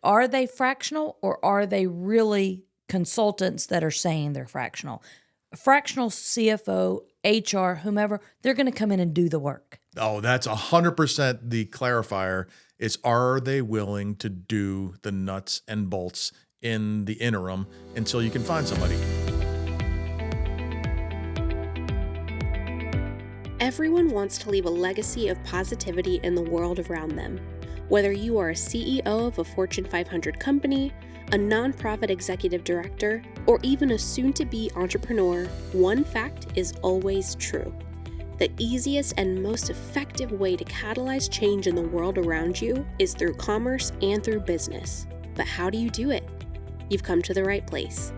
are they fractional or are they really consultants that are saying they're fractional? A fractional CFO, HR, whomever, they're going to come in and do the work. Oh, that's 100% the clarifier. Is are they willing to do the nuts and bolts in the interim until you can find somebody? Everyone wants to leave a legacy of positivity in the world around them. Whether you are a CEO of a Fortune 500 company, a nonprofit executive director, or even a soon-to-be entrepreneur, one fact is always true. The easiest and most effective way to catalyze change in the world around you is through commerce and through business. But how do you do it? You've come to the right place.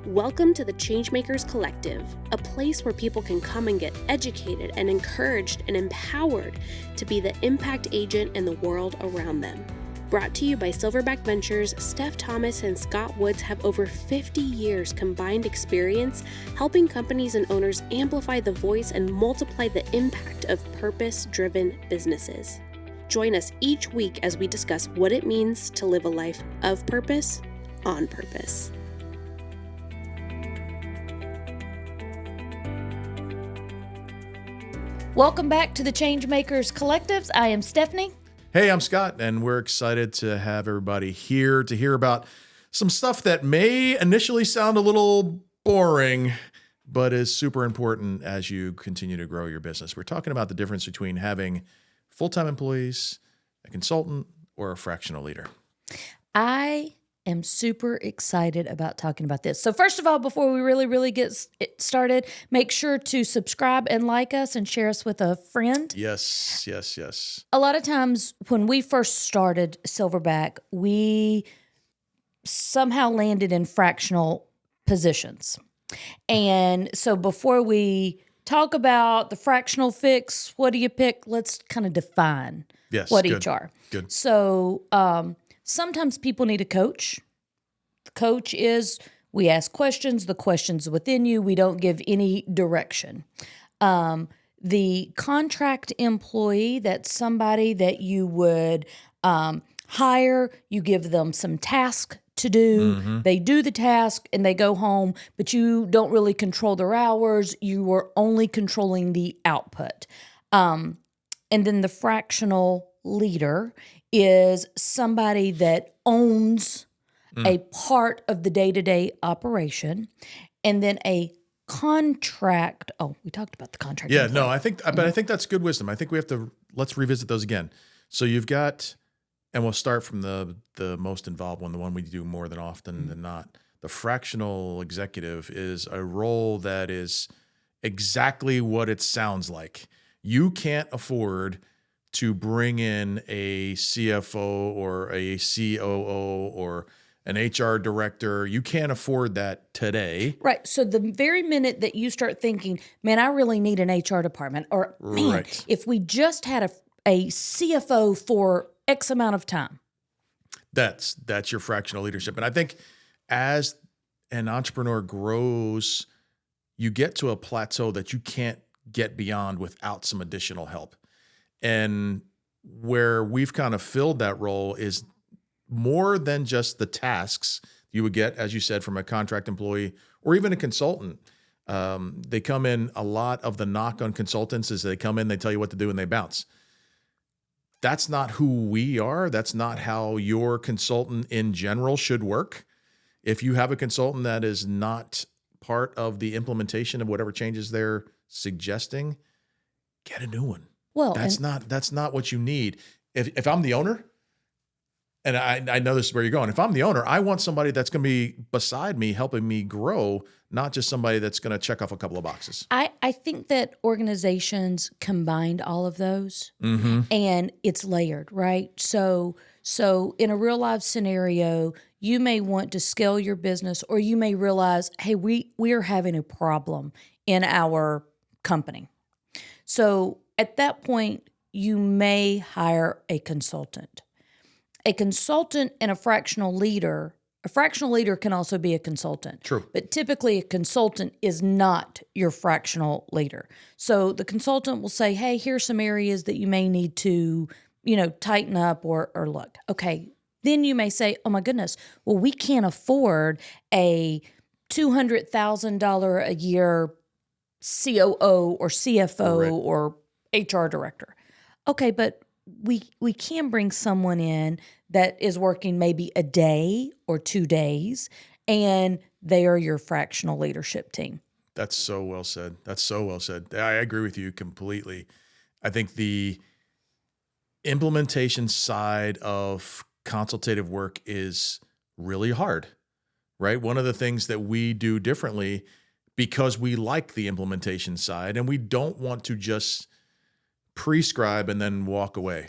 Welcome to the Changemakers Collective, a place where people can come and get educated and encouraged and empowered to be the impact agent in the world around them. Brought to you by Silverback Ventures, Steph Thomas and Scott Woods have over 50 years combined experience helping companies and owners amplify the voice and multiply the impact of purpose-driven businesses. Join us each week as we discuss what it means to live a life of purpose on purpose. Welcome back to the Changemakers Collectives. I am Stephanie. Hey, I'm Scott, and we're excited to have everybody here to hear about some stuff that may initially sound a little boring, but is super important as you continue to grow your business. We're talking about the difference between having full-time employees, a consultant, or a fractional leader. I am super excited about talking about this. So first of all, before we really get started, make sure to subscribe and like us and share us with a friend. Yes. A lot of times when we first started Silverback, we somehow landed in fractional positions. And so before we talk about the fractional fix, what do you pick? Let's kind of define what each are. Good. So sometimes people need a coach. The coach is, we ask questions, the question's within you, we don't give any direction. The contract employee, that's somebody that you would hire, you give them some task to do, they do the task and they go home, but you don't really control their hours, you are only controlling the output. And then the fractional leader is somebody that owns a part of the day-to-day operation, and then a contract. Oh, we talked about the contract. Yeah, no, I think that's good wisdom. I think we have to, let's revisit those again. So you've got, and we'll start from the most involved one, the one we do more than often than not. The fractional executive is a role that is exactly what it sounds like. You can't afford to bring in a CFO or a COO or an HR director. You can't afford that today. Right. So the very minute that you start thinking, man, I really need an HR department, or man, if we just had a CFO for X amount of time. That's your fractional leadership. And I think as an entrepreneur grows, you get to a plateau that you can't get beyond without some additional help. And where we've kind of filled that role is more than just the tasks you would get, as you said, from a contract employee or even a consultant. They come in, a lot of the knock on consultants is they come in, they tell you what to do, and they bounce. That's not who we are. That's not how your consultant in general should work. If you have a consultant that is not part of the implementation of whatever changes they're suggesting, get a new one. Well, that's not what you need. If I'm the owner, and I know this is where you're going. If I'm the owner, I want somebody that's going to be beside me, helping me grow, not just somebody that's going to check off a couple of boxes. I think that organizations combined all of those, and it's layered, right? So in a real life scenario, you may want to scale your business, or you may realize, hey, we are having a problem in our company. So at that point, you may hire a consultant. A consultant and a fractional leader can also be a consultant. True. But typically a consultant is not your fractional leader. So the consultant will say, hey, here's some areas that you may need to, tighten up or look. Okay, Then you may say, oh my goodness, well, we can't afford a $200,000 a year COO or CFO Right. or HR director. Okay, but we can bring someone in that is working maybe a day or 2 days, and they are your fractional leadership team. That's so well said. That's so well said. I agree with you completely. I think the implementation side of consultative work is really hard, right? One of the things that we do differently because we like the implementation side and we don't want to just prescribe and then walk away.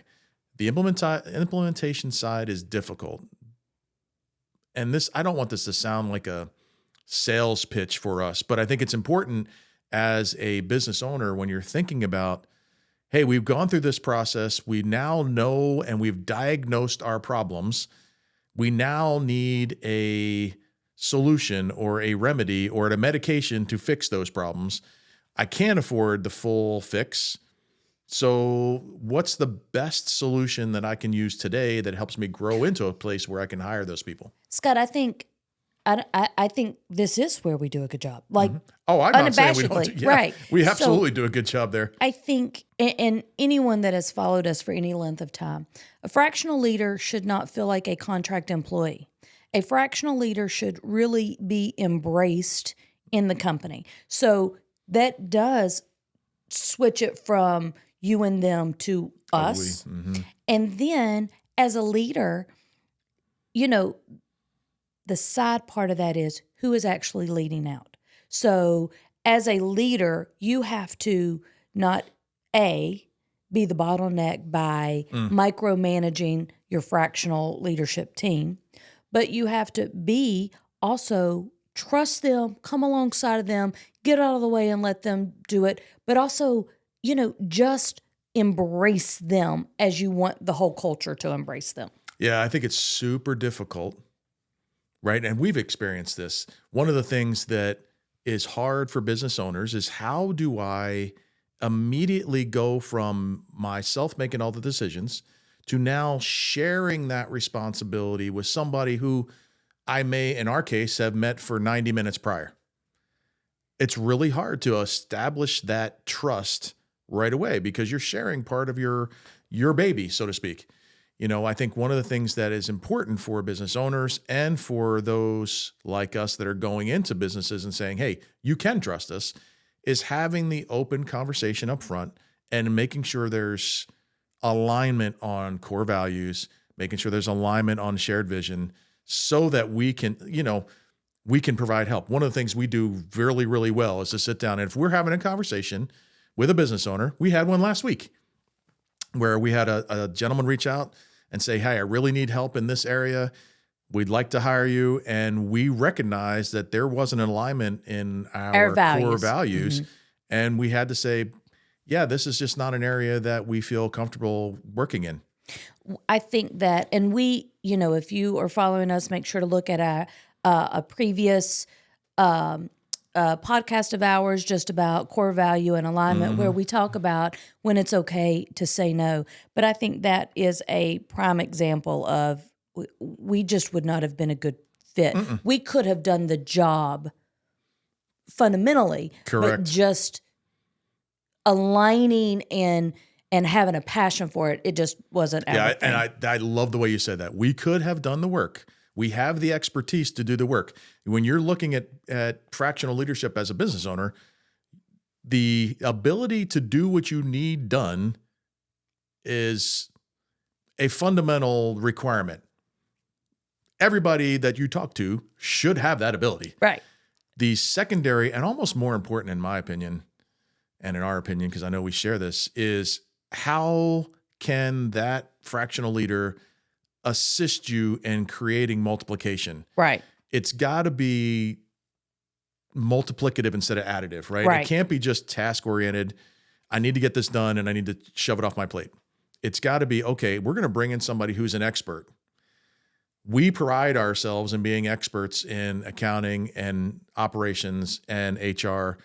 The implementation side is difficult. And this, I don't want this to sound like a sales pitch for us, but I think it's important as a business owner when you're thinking about, hey, we've gone through this process. We now know and we've diagnosed our problems. We now need a solution or a remedy or a medication to fix those problems. I can't afford the full fix. So what's the best solution that I can use today that helps me grow into a place where I can hire those people? Scott, I think this is where we do a good job. Like, Oh, I'm not saying we don't. unabashedly, Yeah, right. We So- absolutely do a good job there. I think, and anyone that has followed us for any length of time, a fractional leader should not feel like a contract employee. A fractional leader should really be embraced in the company. So that does switch it from you and them to us. And then as a leader, the side part of that is who is actually leading out. So as a leader, you have to not be the bottleneck by micromanaging your fractional leadership team, but you have to also trust them, come alongside of them, get out of the way and let them do it, but also, just embrace them as you want the whole culture to embrace them. Yeah, I think it's super difficult, right? And we've experienced this. One of the things that is hard for business owners is how do I immediately go from myself making all the decisions to now sharing that responsibility with somebody who I may, in our case, have met for 90 minutes prior. It's really hard to establish that trust right away because you're sharing part of your baby, so to speak. I think one of the things that is important for business owners and for those like us that are going into businesses and saying, hey, you can trust us, is having the open conversation up front and making sure there's alignment on core values, making sure there's alignment on shared vision so that we can provide help. One of the things we do really, really well is to sit down. And if we're having a conversation with a business owner, we had one last week where we had a gentleman reach out and say, hey, I really need help in this area. We'd like to hire you. And we recognized that there wasn't an alignment in our core values. And we had to say, yeah, this is just not an area that we feel comfortable working in. I think that, and we, if you are following us, make sure to look at a previous podcast of ours just about core value and alignment, where we talk about when it's okay to say no. But I think that is a prime example of we just would not have been a good fit. We could have done the job fundamentally, Correct. but just aligning and having a passion for it, it just wasn't everything. Yeah, and I love the way you said that. We could have done the work. We have the expertise to do the work. When you're looking at fractional leadership as a business owner, the ability to do what you need done is a fundamental requirement. Everybody that you talk to should have that ability. Right. The secondary and almost more important, in my opinion, and in our opinion, because I know we share this, is how can that fractional leader assist you in creating multiplication? Right. It's got to be multiplicative instead of additive, right? Right. It can't be just task oriented. I need to get this done and I need to shove it off my plate. It's got to be, okay, we're going to bring in somebody who's an expert. We pride ourselves in being experts in accounting and operations and HR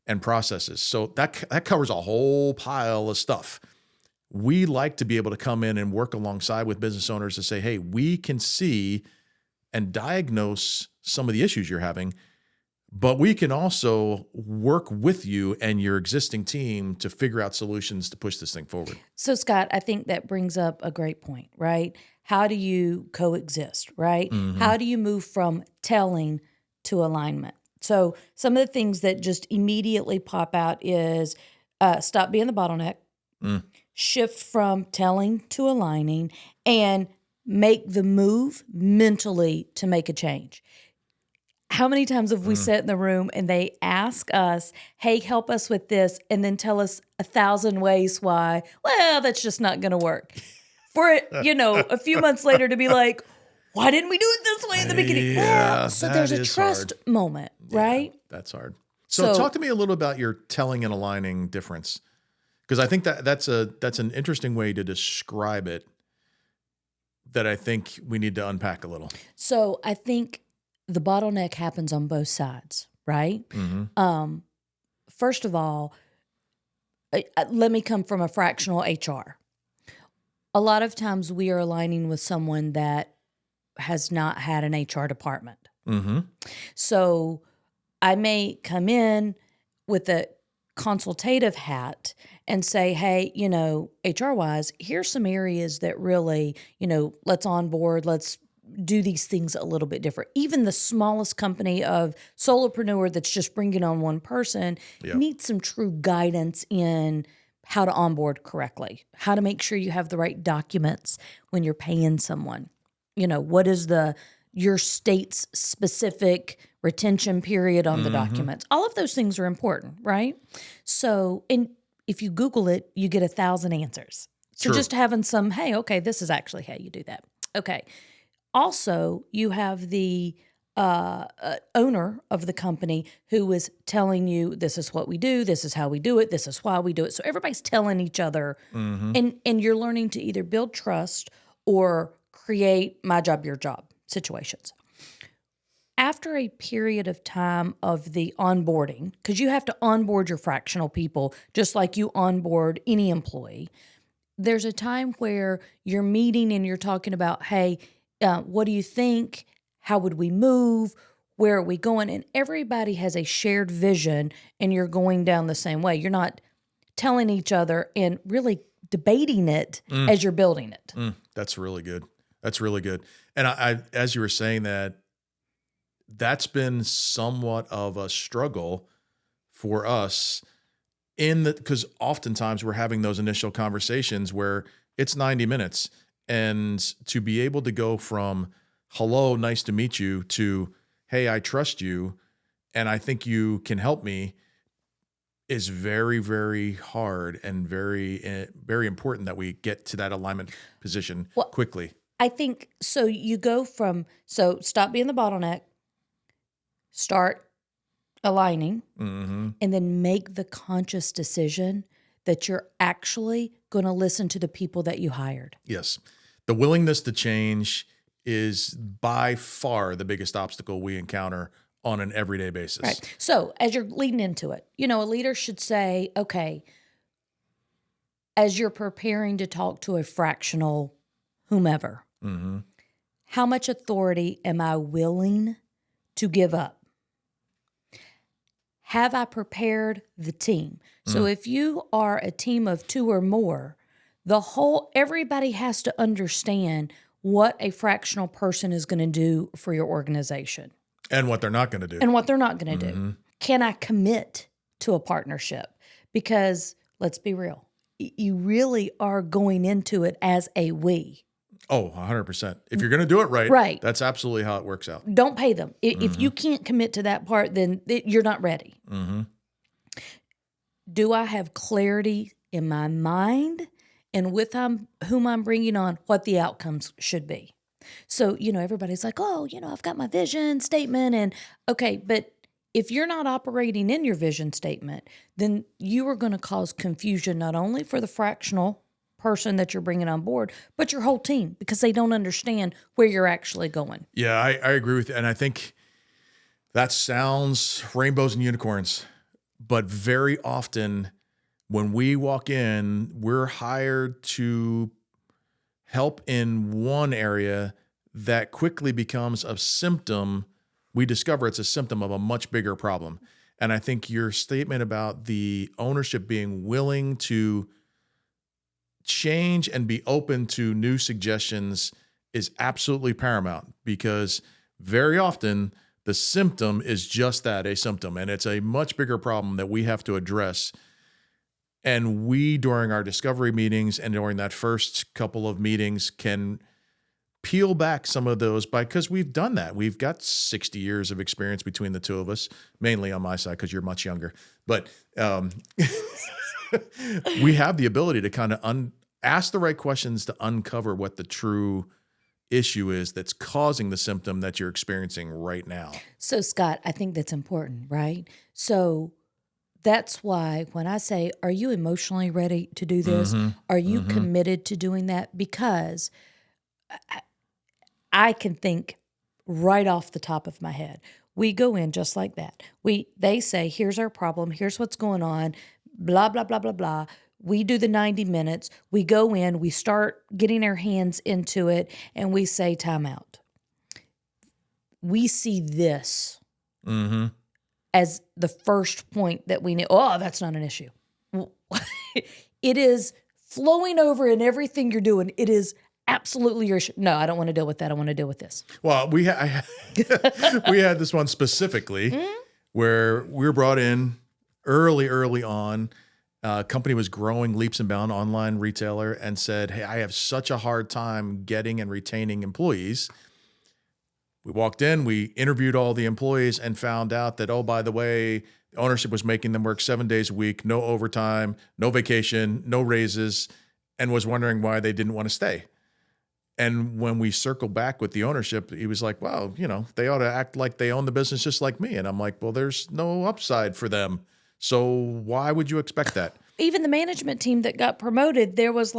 and processes. So that covers a whole pile of stuff. we like to be able to come in and work alongside with business owners to say, hey, we can see and diagnose some of the issues you're having, but we can also work with you and your existing team to figure out solutions to push this thing forward. So, Scott, I think that brings up a great point, right? How do you coexist, right? How do you move from telling to alignment? So, some of the things that just immediately pop out is stop being the bottleneck, shift from telling to aligning, and make the move mentally to make a change. How many times have we sat in the room and they ask us, hey, help us with this, and then tell us 1,000 ways why, well, that's just not going to work. For it, a few months later to be like, why didn't we do it this way in the beginning? Yeah, Well, so there's a trust moment, right? Yeah, that's hard. So talk to me a little about your telling and aligning difference, because I think that's an interesting way to describe it that I think we need to unpack a little. So I think the bottleneck happens on both sides, right? First of all, let me come from a fractional HR. A lot of times we are aligning with someone that has not had an HR department. So I may come in with a consultative hat and say, hey, HR-wise, here's some areas that really, let's onboard, let's do these things a little bit different. Even the smallest company of solopreneur that's just bringing on one person needs some true guidance in how to onboard correctly, how to make sure you have the right documents when you're paying someone. What is your state's specific retention period on the documents? All of those things are important, right? So, and if you Google it, you get 1,000 answers. So just having some, hey, okay, this is actually how you do that. Okay. Also, you have the owner of the company who is telling you, this is what we do, this is how we do it, this is why we do it. So everybody's telling each other, and you're learning to either build trust or create my job, your job situations. After a period of time of the onboarding, because you have to onboard your fractional people just like you onboard any employee, there's a time where you're meeting and you're talking about, hey, what do you think? How would we move? Where are we going? And everybody has a shared vision and you're going down the same way. You're not telling each other and really debating it as you're building it. That's really good. That's really good. And I as you were saying that, that's been somewhat of a struggle for us because oftentimes we're having those initial conversations where it's 90 minutes. And to be able to go from, hello, nice to meet you, to, hey, I trust you, and I think you can help me, is very, very hard and very, very important that we get to that alignment position quickly. I think, so you go from, stop being the bottleneck, start aligning, and then make the conscious decision that you're actually going to listen to the people that you hired. Yes. The willingness to change is by far the biggest obstacle we encounter on an everyday basis. Right. So as you're leading into it, a leader should say, okay, as you're preparing to talk to a fractional whomever, how much authority am I willing to give up? Have I prepared the team? So if you are a team of 2 or more, everybody has to understand what a fractional person is going to do for your organization. And what they're not going to do. Do. Can I commit to a partnership? Because let's be real, you really are going into it as a we. Oh, 100%. If you're going to do it right, that's absolutely how it works out. Don't pay them. If you can't commit to that part, then you're not ready. Do I have clarity in my mind and with whom I'm bringing on what the outcomes should be? So, everybody's like, oh, I've got my vision statement. And okay, but if you're not operating in your vision statement, then you are going to cause confusion not only for the fractional person that you're bringing on board, but your whole team, because they don't understand where you're actually going. Yeah, I agree with you. And I think that sounds rainbows and unicorns, but very often When we walk in, we're hired to help in one area that quickly becomes a symptom. We discover it's a symptom of a much bigger problem. And I think your statement about the ownership being willing to change and be open to new suggestions is absolutely paramount, because very often the symptom is just that, a symptom, and it's a much bigger problem that we have to address. And we, during our discovery meetings and during that first couple of meetings, can peel back some of those because we've done that. We've got 60 years of experience between the two of us, mainly on my side because you're much younger. But we have the ability to kind of ask the right questions to uncover what the true issue is that's causing the symptom that you're experiencing right now. So, Scott, I think that's important, right? So that's why when I say, are you emotionally ready to do this? Are you committed to doing that? Because I can think right off the top of my head. We go in just like that. They say, here's our problem. Here's what's going on. Blah, blah, blah, blah, blah. We do the 90 minutes. We go in. We start getting our hands into it. And we say, time out. We see this as the first point that we know. Oh, that's not an issue. It is flowing over in everything you're doing. It is absolutely your issue. No, I don't want to deal with that. I want to deal with this. Well, we had this one specifically where we were brought in early on. Company was growing leaps and bounds, online retailer, and said, hey, I have such a hard time getting and retaining employees. We walked in, we interviewed all the employees and found out that, oh, by the way, the ownership was making them work 7 days a week, no overtime, no vacation, no raises, and was wondering why they didn't want to stay. And when we circled back with the ownership, he was like, well, they ought to act like they own the business just like me. And I'm like, well, there's no upside for them. So why would you expect that? Even the management team that got promoted, there was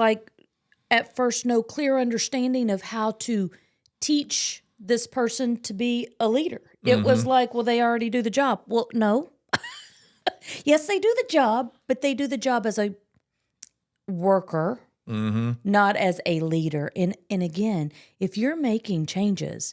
at first no clear understanding of how to teach this person to be a leader. It was like, well, they already do the job. Well, no. Yes, they do the job, but they do the job as a worker, not as a leader. And again, if you're making changes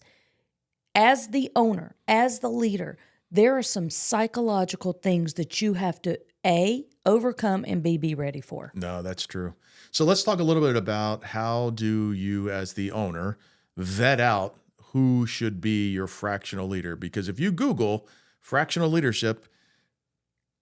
as the owner, as the leader, there are some psychological things that you have to, A, overcome, and B, be ready for. No, that's true. So let's talk a little bit about how do you, as the owner, vet out who should be your fractional leader? Because if you Google fractional leadership,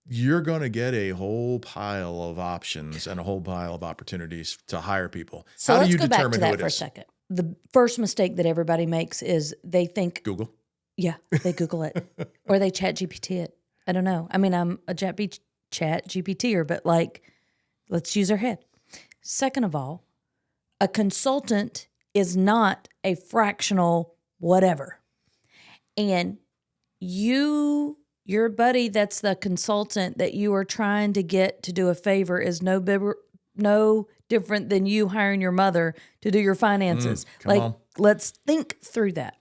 you're going to get a whole pile of options and a whole pile of opportunities to hire people. So how do let's you go determine back to who that it for a is? second. The first mistake that everybody makes is they think, Google. Yeah, they Google it or they chat GPT it. I don't know. I mean, I'm a chat GPTer, but let's use our head. Second of all, a consultant is not a fractional whatever. And your buddy that's the consultant that you are trying to get to do a favor is no different than you hiring your mother to do your finances. Come on. Let's think through that.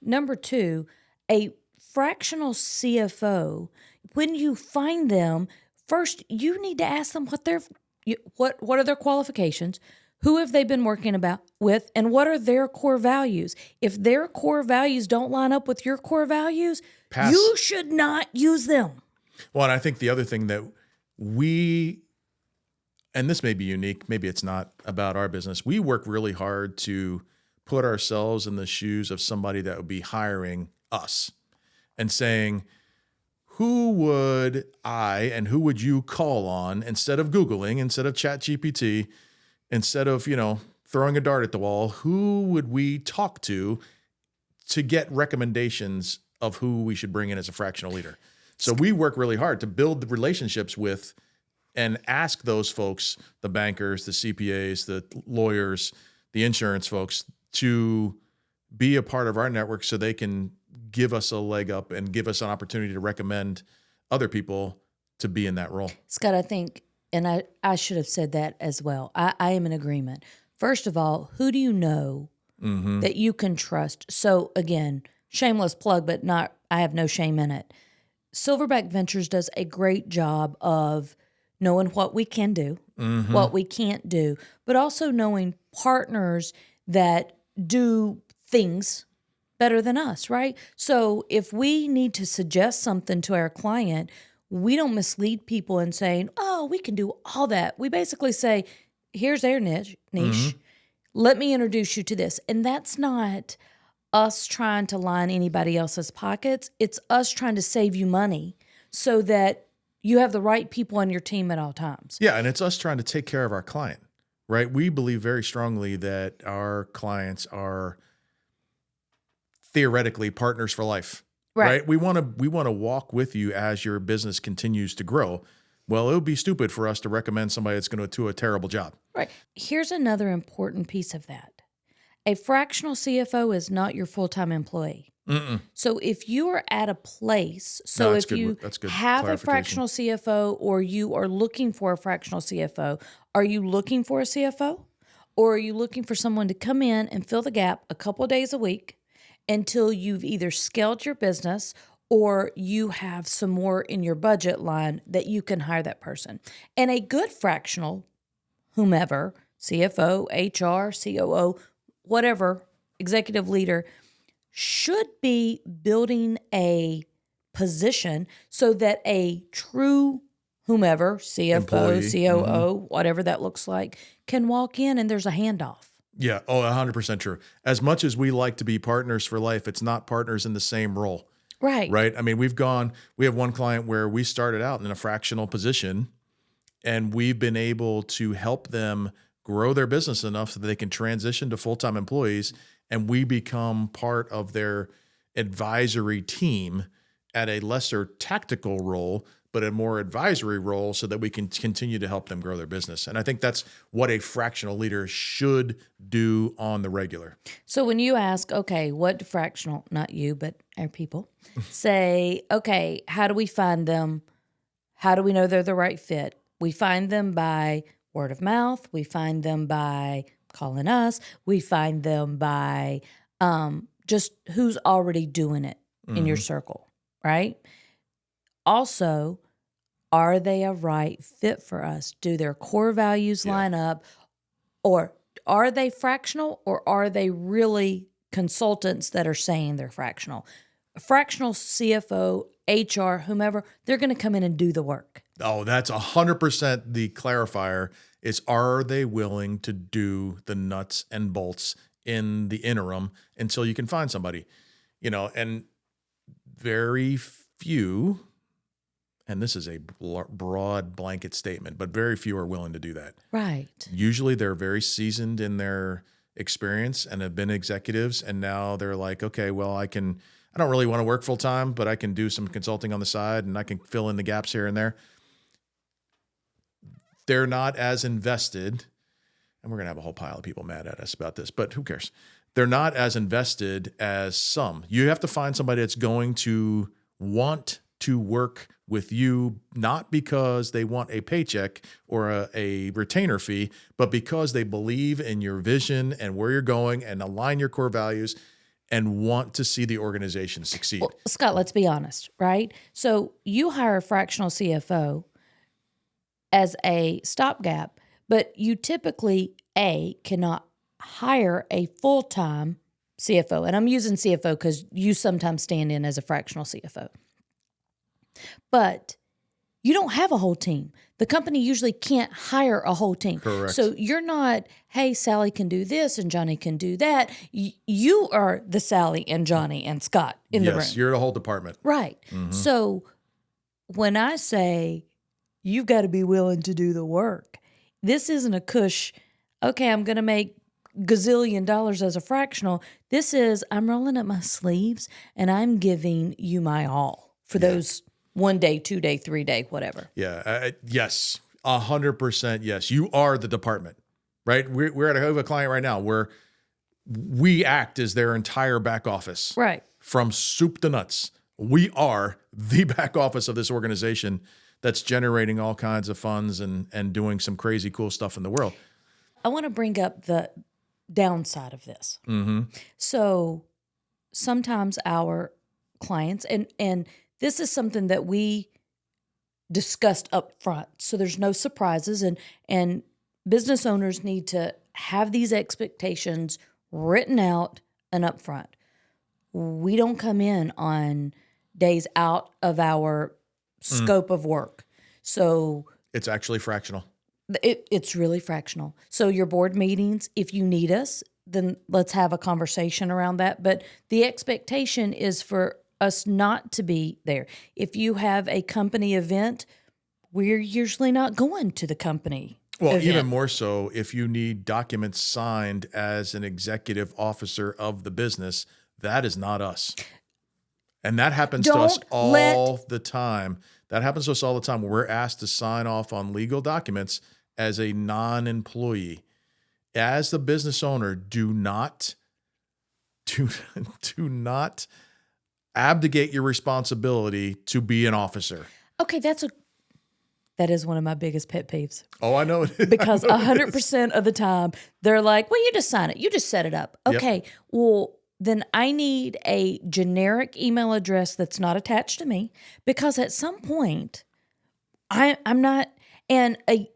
Number two, a fractional CFO, when you find them, first you need to ask them what are their qualifications, who have they been working with, and what are their core values. If their core values don't line up with your core values, you should not use them. Well, and I think the other thing that and this may be unique, maybe it's not about our business, we work really hard to put ourselves in the shoes of somebody that would be hiring us and saying, who would I and who would you call on instead of Googling, instead of ChatGPT, instead of, throwing a dart at the wall, who would we talk to get recommendations of who we should bring in as a fractional leader? So we work really hard to build the relationships with and ask those folks, the bankers, the CPAs, the lawyers, the insurance folks, to be a part of our network so they can give us a leg up and give us an opportunity to recommend other people to be in that role. Scott, I think, and I should have said that as well. I am in agreement. First of all, who do you know that you can trust? So again, shameless plug, but I have no shame in it. Silverback Ventures does a great job of knowing what we can do, what we can't do, but also knowing partners that do things better than us, right? So if we need to suggest something to our client, we don't mislead people in saying, oh, we can do all that. We basically say, here's our niche. Let me introduce you to this. And that's not us trying to line anybody else's pockets. It's us trying to save you money so that you have the right people on your team at all times. Yeah, and it's us trying to take care of our client, right? We believe very strongly that our clients are theoretically partners for life, right? We want to walk with you as your business continues to grow. Well, it would be stupid for us to recommend somebody that's going to do a terrible job. Right. Here's another important piece of that. A fractional CFO is not your full-time employee. So if you are at a place, if you have a fractional CFO or you are looking for a fractional CFO, are you looking for a CFO? Or are you looking for someone to come in and fill the gap a couple of days a week until you've either scaled your business or you have some more in your budget line that you can hire that person? And a good fractional, whomever, CFO, HR, COO, whatever, executive leader, should be building a position so that a true whomever, CFO, Employee. COO, whatever that looks like, can walk in and there's a handoff. Yeah. Oh, 100% true. As much as we like to be partners for life, it's not partners in the same role. Right. Right. I mean, we have one client where we started out in a fractional position and we've been able to help them grow their business enough so that they can transition to full-time employees, and we become part of their advisory team at a lesser tactical role, but a more advisory role so that we can continue to help them grow their business. And I think that's what a fractional leader should do on the regular. So when you ask, okay, what do fractional, not you, but our people, say, okay, how do we find them? How do we know they're the right fit? We find them by word of mouth. We find them by calling us. We find them by just who's already doing it in your circle, right? Also, are they a right fit for us? Do their core values line up? Or are they fractional, or are they really consultants that are saying they're fractional? A fractional CFO, HR, whomever, they're going to come in and do the work. Oh, that's 100% the clarifier is, are they willing to do the nuts and bolts in the interim until you can find somebody, and very few, and this is a broad blanket statement, but very few are willing to do that. Right. Usually they're very seasoned in their experience and have been executives. And now they're like, okay, well, I don't really want to work full time, but I can do some consulting on the side and I can fill in the gaps here and there. They're not as invested, and we're going to have a whole pile of people mad at us about this, but who cares? They're not as invested as some. You have to find somebody that's going to want to work with you, not because they want a paycheck or a retainer fee, but because they believe in your vision and where you're going and align your core values and want to see the organization succeed. Well, Scott, let's be honest, right? So you hire a fractional CFO as a stopgap, but you typically, cannot hire a full-time CFO. And I'm using CFO because you sometimes stand in as a fractional CFO. But you don't have a whole team. The company usually can't hire a whole team. Correct. So you're not, hey, Sally can do this and Johnny can do that. You are the Sally and Johnny and Scott in the room. Yes, you're the whole department. Right. So when I say you've got to be willing to do the work, this isn't a cush, okay, I'm going to make gazillion dollars as a fractional. This is, I'm rolling up my sleeves and I'm giving you my all for those 1 day, 2 day, 3 day, whatever. Yeah. Yes. 100%. Yes. You are the department, right? We're at a client right now where we act as their entire back office. Right. From soup to nuts. We are the back office of this organization that's generating all kinds of funds and doing some crazy cool stuff in the world. I want to bring up the downside of this. So sometimes our clients, and this is something that we discussed up front. So there's no surprises, and business owners need to have these expectations written out and up front. We don't come in on days out of our scope of work. So It's actually fractional. it's really fractional. So your board meetings, if you need us, then let's have a conversation around that. But the expectation is for us not to be there. If you have a company event, we're usually not going to the company Well, event. even more so if you need documents signed as an executive officer of the business, that is not us. And that happens to us all the time. That happens to us all the time. We're asked to sign off on legal documents as a non-employee. As the business owner, do not abdicate your responsibility to be an officer. Okay, that is one of my biggest pet peeves. Oh, I know it is. Because 100% of the time they're like, well, you just sign it. You just set it up. Okay, well, then I need a generic email address that's not attached to me, because at some point I'm not, and a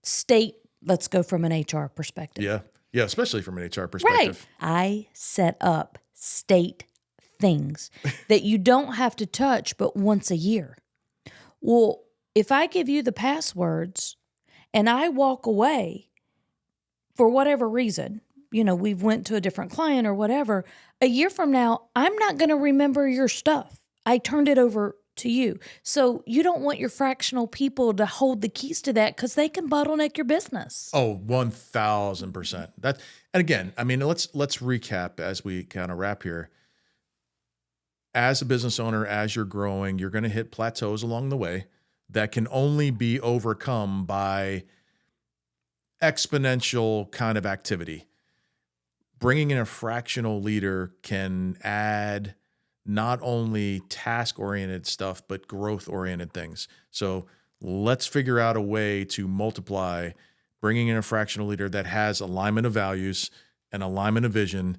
state, let's go from an HR perspective. Yeah, especially from an HR perspective. Right. I set up state things that you don't have to touch but once a year. Well, if I give you the passwords and I walk away for whatever reason, we've went to a different client or whatever, a year from now, I'm not going to remember your stuff. I turned it over to you. So you don't want your fractional people to hold the keys to that, because they can bottleneck your business. Oh, 1,000%. And again, I mean, let's recap as we kind of wrap here. As a business owner, as you're growing, you're going to hit plateaus along the way that can only be overcome by exponential kind of activity. Bringing in a fractional leader can add not only task-oriented stuff, but growth-oriented things. So let's figure out a way to multiply. Bringing in a fractional leader that has alignment of values and alignment of vision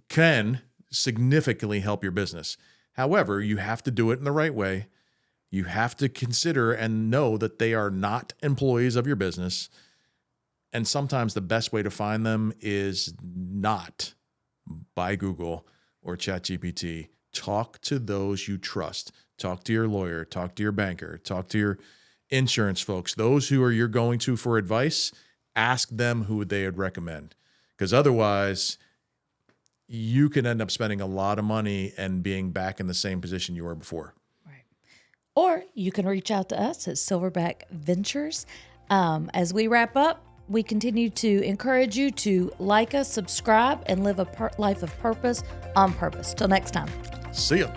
can significantly help your business. However, you have to do it in the right way. You have to consider and know that they are not employees of your business. And sometimes the best way to find them is not by Google or ChatGPT. Talk to those you trust. Talk to your lawyer, talk to your banker, talk to your insurance folks. Those who you're going to for advice, ask them who they would recommend. Because otherwise, you can end up spending a lot of money and being back in the same position you were before. Right. Or you can reach out to us at Silverback Ventures. As we wrap up, we continue to encourage you to like us, subscribe, and live a life of purpose on purpose. Till next time. See ya.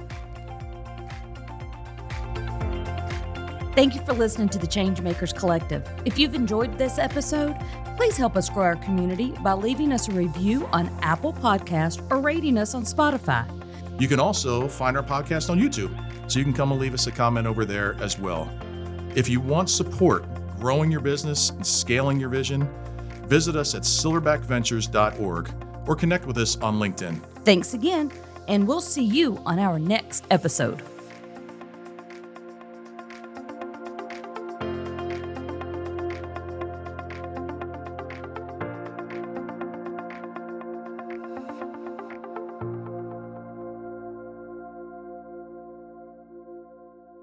Thank you for listening to the Changemakers Collective. If you've enjoyed this episode, please help us grow our community by leaving us a review on Apple Podcasts or rating us on Spotify. You can also find our podcast on YouTube, so you can come and leave us a comment over there as well. If you want support growing your business and scaling your vision, visit us at silverbackventures.org or connect with us on LinkedIn. Thanks again, and we'll see you on our next episode.